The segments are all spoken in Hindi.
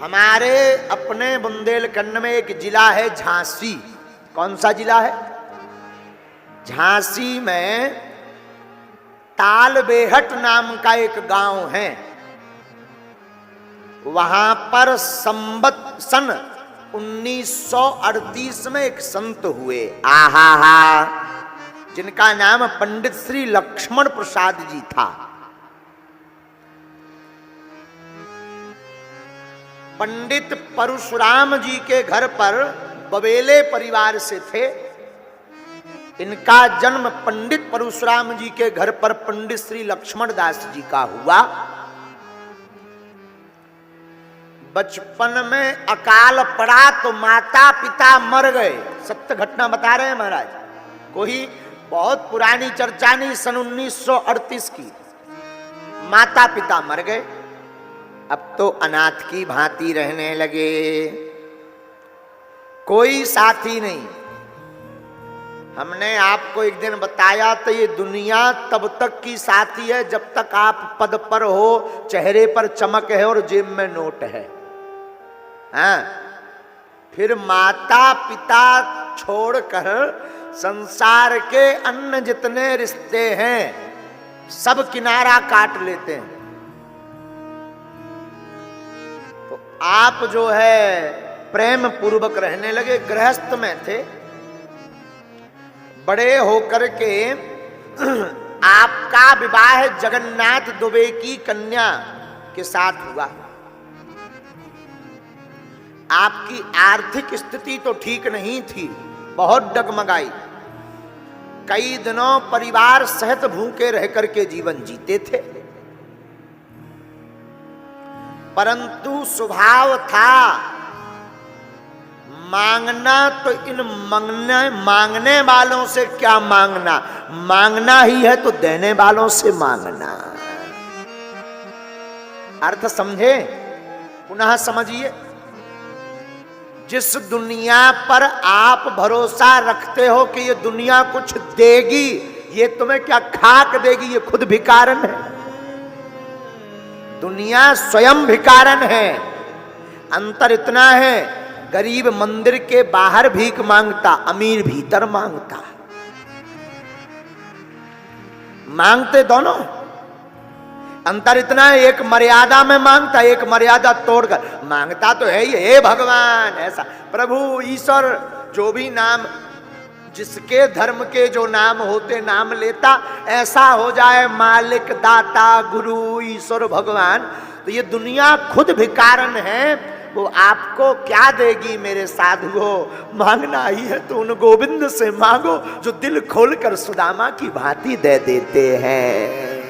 हमारे अपने बुंदेलखंड में एक जिला है झांसी। कौन सा जिला है? झांसी में तालबेहट नाम का एक गांव है। वहां पर सन 1938 में एक संत हुए, आहा हा, जिनका नाम पंडित श्री लक्ष्मण प्रसाद जी था। पंडित परशुराम जी के घर पर बबेले परिवार से थे। इनका जन्म पंडित परशुराम जी के घर पर पंडित श्री लक्ष्मण दास जी का हुआ। बचपन में अकाल पड़ा तो माता पिता मर गए। सत्य घटना बता रहे हैं महाराज, कोई बहुत पुरानी चर्चा नहीं, सन 1938 की। माता पिता मर गए, अब तो अनाथ की भांति रहने लगे, कोई साथी नहीं। हमने आपको एक दिन बताया तो ये दुनिया तब तक की साथी है जब तक आप पद पर हो, चेहरे पर चमक है और जेब में नोट है। हाँ, फिर माता पिता छोड़कर संसार के अन्य जितने रिश्ते हैं सब किनारा काट लेते हैं। तो आप जो है प्रेम पूर्वक रहने लगे। गृहस्थ में थे, बड़े होकर के आपका विवाह जगन्नाथ दुबे की कन्या के साथ हुआ। आपकी आर्थिक स्थिति तो ठीक नहीं थी, बहुत डगमगाई। कई दिनों परिवार सहित भूखे रह करके जीवन जीते थे, परंतु स्वभाव था मांगना। तो इन मांगने वालों से क्या मांगना, मांगना ही है तो देने वालों से मांगना। अर्थ समझे? पुनः समझिए। जिस दुनिया पर आप भरोसा रखते हो कि ये दुनिया कुछ देगी, ये तुम्हें क्या खाक देगी, ये खुद भिखारन है। दुनिया स्वयं भिखारन है। अंतर इतना है, गरीब मंदिर के बाहर भीख मांगता, अमीर भीतर मांगता। मांगते दोनों, अंतर इतना है, एक मर्यादा में मांगता, एक मर्यादा तोड़कर मांगता। तो है ही, हे भगवान, ऐसा प्रभु ईश्वर, जो भी नाम, जिसके धर्म के जो नाम होते नाम लेता, ऐसा हो जाए मालिक, दाता, गुरु, ईश्वर, भगवान। तो ये दुनिया खुद भिखारन है। वो आपको क्या देगी मेरे साधुओं? मांगना ही है तो उन गोविंद से मांगो जो दिल खोलकर सुदामा की भांति दे देते हैं।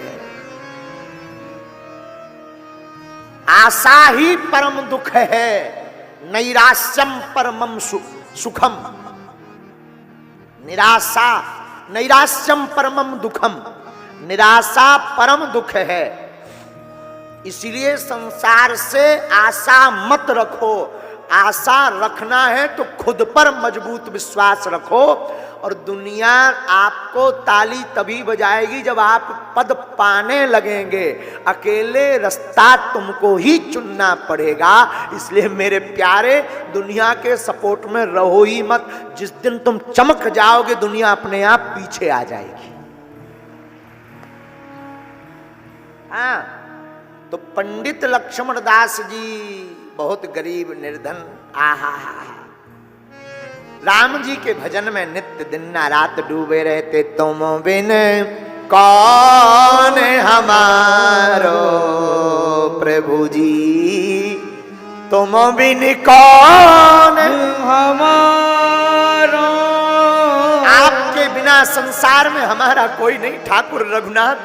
आशा ही परम दुख है, नैराश्यम परमम सुखम। निराशा, नैराश्यम परमम दुखम, निराशा परम दुख है। इसलिए संसार से आशा मत रखो। आशा रखना है तो खुद पर मजबूत विश्वास रखो। और दुनिया आपको ताली तभी बजाएगी जब आप पद पाने लगेंगे। अकेले रास्ता तुमको ही चुनना पड़ेगा। इसलिए मेरे प्यारे, दुनिया के सपोर्ट में रहो ही मत। जिस दिन तुम चमक जाओगे दुनिया अपने आप पीछे आ जाएगी। हाँ, तो पंडित लक्ष्मण दास जी बहुत गरीब निर्धन, आहा हा, राम जी के भजन में नित्य दिन रात डूबे रहते। तुम बिन कौन हमारो प्रभु जी, तुम बिन कौन हमारो, आपके बिना संसार में हमारा कोई नहीं। ठाकुर रघुनाथ,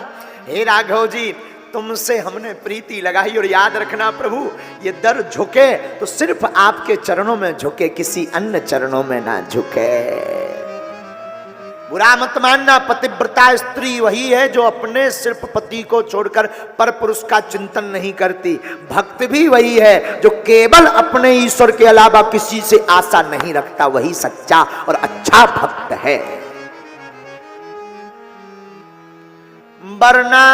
हे राघव जी, तुमसे हमने प्रीति लगाई। और याद रखना प्रभु, ये दर झुके तो सिर्फ आपके चरणों में झुके, किसी अन्य चरणों में ना झुके। बुरा मत मानना, पतिव्रता स्त्री वही है जो अपने सिर्फ पति को छोड़कर पर पुरुष का चिंतन नहीं करती। भक्त भी वही है जो केवल अपने ईश्वर के अलावा किसी से आशा नहीं रखता। वही सच्चा और अच्छा भक्त है। वरना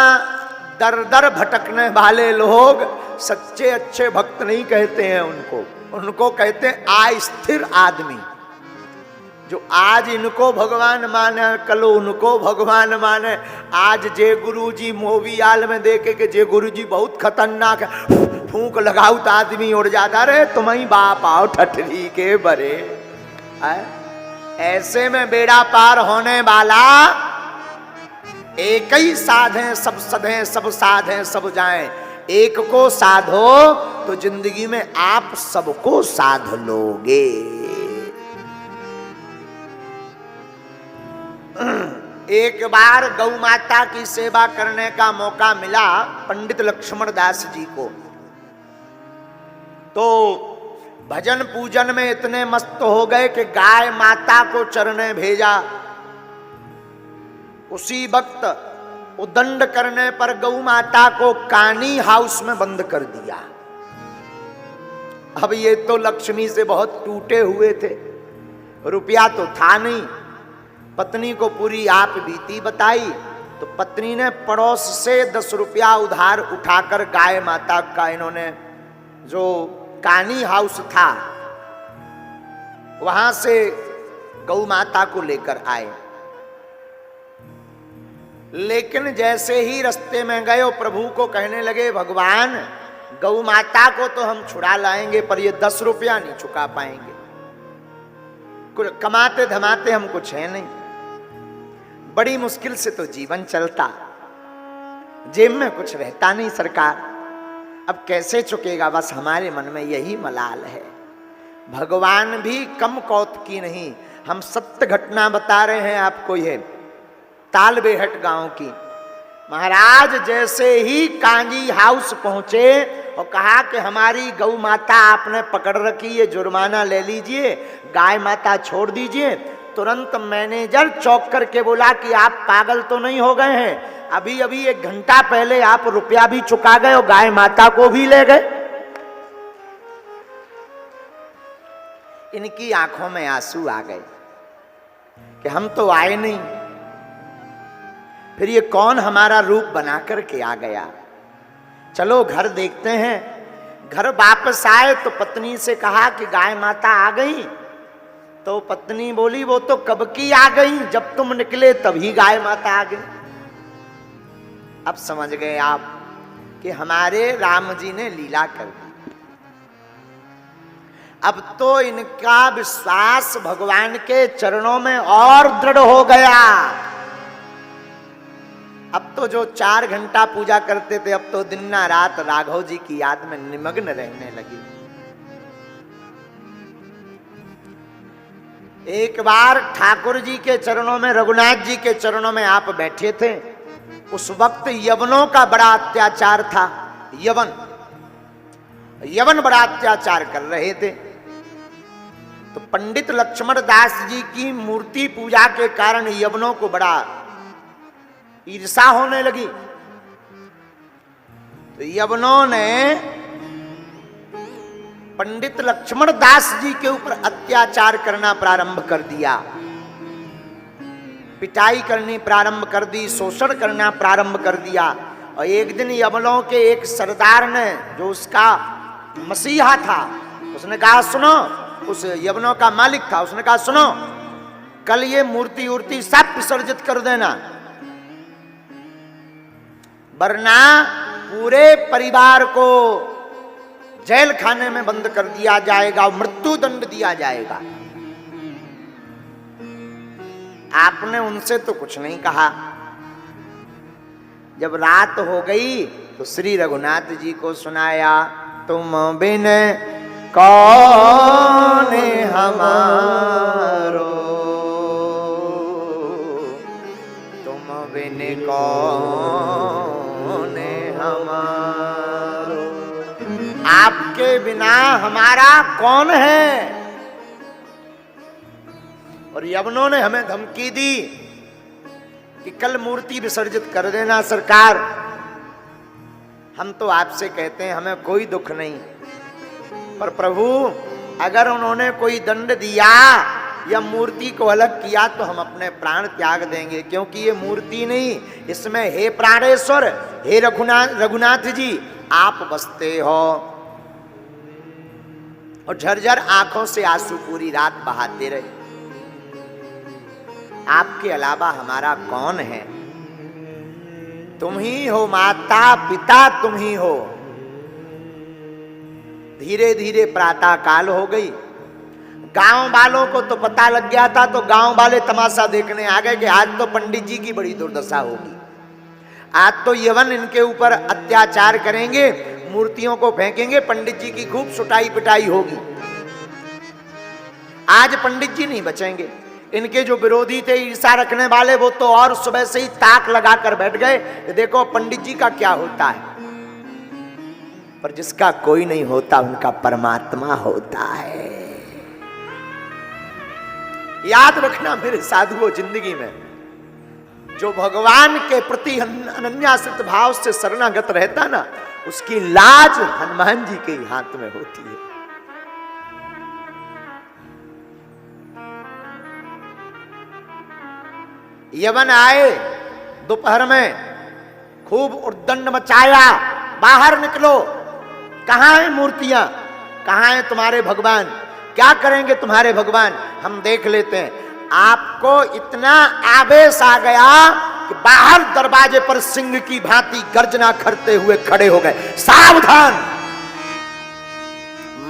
दर दर भटकने वाले लोग सच्चे अच्छे भक्त नहीं कहते हैं उनको कहते हैं अस्थिर आदमी। जो आज इनको भगवान माने, कल उनको भगवान माने। आज जे गुरुजी मोबियाल में देखे कि जे गुरुजी बहुत खतरनाक है, फूंक लगाऊ तो आदमी उड़ जाता। रे तुम्हें बाप आओ ठठरी के बरे। ऐसे में बेड़ा पार होने वाला एक ही साधे सब सधे, सब साधे सब जाएं। एक को साधो तो जिंदगी में आप सबको साध लोगे। एक बार गौ माता की सेवा करने का मौका मिला पंडित लक्ष्मण दास जी को। तो भजन पूजन में इतने मस्त हो गए कि गाय माता को चरने भेजा। उसी वक्त उदंड करने पर गौ माता को कानी हाउस में बंद कर दिया। अब ये तो लक्ष्मी से बहुत टूटे हुए थे, रुपया तो था नहीं। पत्नी को पूरी आप बीती बताई तो पत्नी ने पड़ोस से 10 रुपया उधार उठाकर गाय माता का, इन्होंने जो कानी हाउस था वहां से गौ माता को लेकर आए। लेकिन जैसे ही रास्ते में गए वो प्रभु को कहने लगे, भगवान गौ माता को तो हम छुड़ा लाएंगे पर ये 10 रुपया नहीं चुका पाएंगे। कुछ कमाते धमाते हम कुछ है नहीं, बड़ी मुश्किल से तो जीवन चलता, जेब में कुछ रहता नहीं सरकार। अब कैसे चुकेगा? बस हमारे मन में यही मलाल है। भगवान भी कम कौतुकी नहीं। हम सत्य घटना बता रहे हैं आपको, ये तालबेहट गांव की। महाराज जैसे ही कांजी हाउस पहुंचे और कहा कि हमारी गौ माता आपने पकड़ रखी है, जुर्माना ले लीजिए, गाय माता छोड़ दीजिए। तुरंत मैनेजर चौंक करके बोला कि आप पागल तो नहीं हो गए हैं? अभी अभी 1 घंटा पहले आप रुपया भी चुका गए और गाय माता को भी ले गए। इनकी आंखों में आंसू आ गए कि हम तो आए नहीं, फिर ये कौन हमारा रूप बना करके आ गया। चलो घर देखते हैं। घर वापस आए तो पत्नी से कहा कि गाय माता आ गई। तो पत्नी बोली, वो तो कब की आ गई, जब तुम निकले तभी गाय माता आ गई। अब समझ गए आप कि हमारे राम जी ने लीला कर दी। अब तो इनका विश्वास भगवान के चरणों में और दृढ़ हो गया। अब तो जो 4 घंटा पूजा करते थे, अब तो दिन ना रात राघव जी की याद में निमग्न रहने लगी। एक बार ठाकुर जी के चरणों में, रघुनाथ जी के चरणों में आप बैठे थे। उस वक्त यवनों का बड़ा अत्याचार था। यवन बड़ा अत्याचार कर रहे थे। तो पंडित लक्ष्मण दास जी की मूर्ति पूजा के कारण यवनों को बड़ा ईर्षा होने लगी। तो यवनों ने पंडित लक्ष्मण दास जी के ऊपर अत्याचार करना प्रारंभ कर दिया। पिटाई करनी प्रारंभ कर दी, शोषण करना प्रारंभ कर दिया। और एक दिन यवनों के एक सरदार ने, जो उसका मसीहा था, उसने कहा सुनो, उस यवनों का मालिक था, उसने कहा सुनो, कल ये मूर्ति उर्ति सब विसर्जित कर देना, वरना पूरे परिवार को जेल खाने में बंद कर दिया जाएगा, मृत्यु दंड दिया जाएगा। आपने उनसे तो कुछ नहीं कहा। जब रात हो गई तो श्री रघुनाथ जी को सुनाया, तुम बिन कौन हमारो, तुम बिन कौन हमारो, आपके बिना हमारा कौन है। और यवनों ने हमें धमकी दी कि कल मूर्ति विसर्जित कर देना सरकार। हम तो आपसे कहते हैं हमें कोई दुख नहीं, पर प्रभु अगर उन्होंने कोई दंड दिया या मूर्ति को अलग किया तो हम अपने प्राण त्याग देंगे, क्योंकि ये मूर्ति नहीं, इसमें हे प्राणेश्वर, हे रघुनाथ जी आप बसते हो, और झरझर आंखों से आंसू पूरी रात बहाते रहे। आपके अलावा हमारा कौन है? तुम ही हो माता पिता, तुम ही हो। धीरे धीरे प्रातः काल हो गई। गांव वालों को तो पता लग गया था, तो गांव वाले तमाशा देखने आ गए कि आज तो पंडित जी की बड़ी दुर्दशा होगी, आज तो यवन इनके ऊपर अत्याचार करेंगे, मूर्तियों को फेंकेंगे, पंडित जी की खूब सुटाई पिटाई होगी। आज पंडित जी नहीं बचेंगे। इनके जो विरोधी थे, ईर्षा रखने वाले, वो तो और सुबह से ही ताक लगाकर बैठ गए, देखो पंडित जी का क्या होता है। पर जिसका कोई नहीं होता उनका परमात्मा होता है। याद रखना मेरे साधुओं, जिंदगी में जो भगवान के प्रति अनन्याश्रित भाव से शरणागत रहता ना, उसकी लाज हनुमान जी के हाथ में होती है। यवन आए दोपहर में, खूब उद्दंड मचाया, बाहर निकलो, कहां है मूर्तियां, कहां है तुम्हारे भगवान, क्या करेंगे तुम्हारे भगवान, हम देख लेते हैं। आपको इतना आवेश आ गया कि बाहर दरवाजे पर सिंह की भांति गर्जना करते हुए खड़े हो गए, सावधान।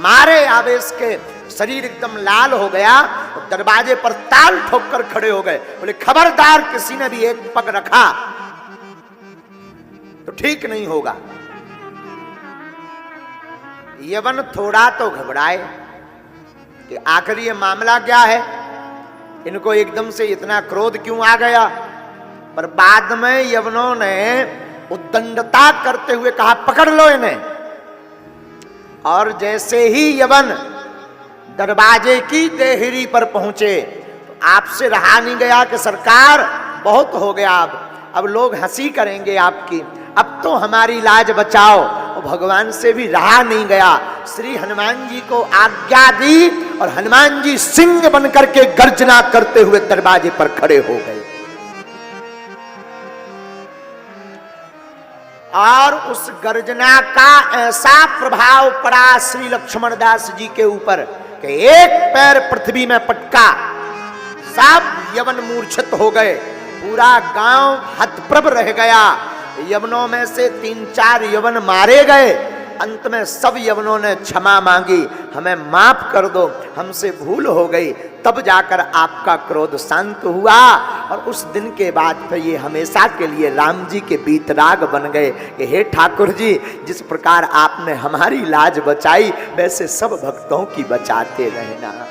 मारे आवेश के शरीर एकदम लाल हो गया, और दरवाजे पर ताल ठोक कर खड़े हो गए। बोले खबरदार, किसी ने भी एक पग रखा तो ठीक नहीं होगा। यवन थोड़ा तो घबराए कि आखिर ये मामला क्या है, इनको एकदम से इतना क्रोध क्यों आ गया। पर बाद में यवनों ने उद्दंडता करते हुए कहा पकड़ लो इन्हें। और जैसे ही यवन दरवाजे की देहरी पर पहुंचे तो आपसे रहा नहीं गया कि सरकार बहुत हो गया, अब लोग हंसी करेंगे आपकी, अब तो हमारी लाज बचाओ। और भगवान से भी रहा नहीं गया, श्री हनुमान जी को आज्ञा दी और हनुमान जी सिंह बनकर के गर्जना करते हुए दरवाजे पर खड़े हो गए। और उस गर्जना का ऐसा प्रभाव पड़ा श्री लक्ष्मण दास जी के ऊपर कि एक पैर पृथ्वी में पटका, सब यवन मूर्छित हो गए, पूरा गांव हतप्रभ रह गया। यवनों में से 3-4 यवन मारे गए। अंत में सब यवनों ने क्षमा मांगी, हमें माफ कर दो, हमसे भूल हो गई। तब जाकर आपका क्रोध शांत हुआ। और उस दिन के बाद फिर ये हमेशा के लिए राम जी के बीतराग बन गए कि हे ठाकुर जी, जिस प्रकार आपने हमारी लाज बचाई, वैसे सब भक्तों की बचाते रहना।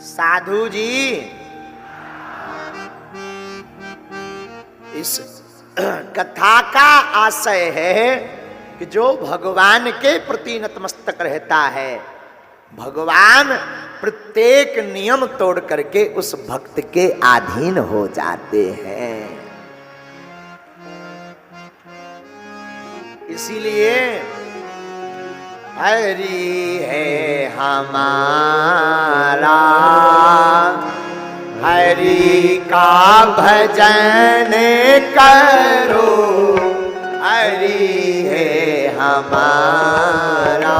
साधु जी, इस कथा का आशय है कि जो भगवान के प्रति नतमस्तक रहता है, भगवान प्रत्येक नियम तोड़ करके उस भक्त के अधीन हो जाते हैं। इसीलिए हरि है हमारा, हरि का भजन करो, हरि है हमारा।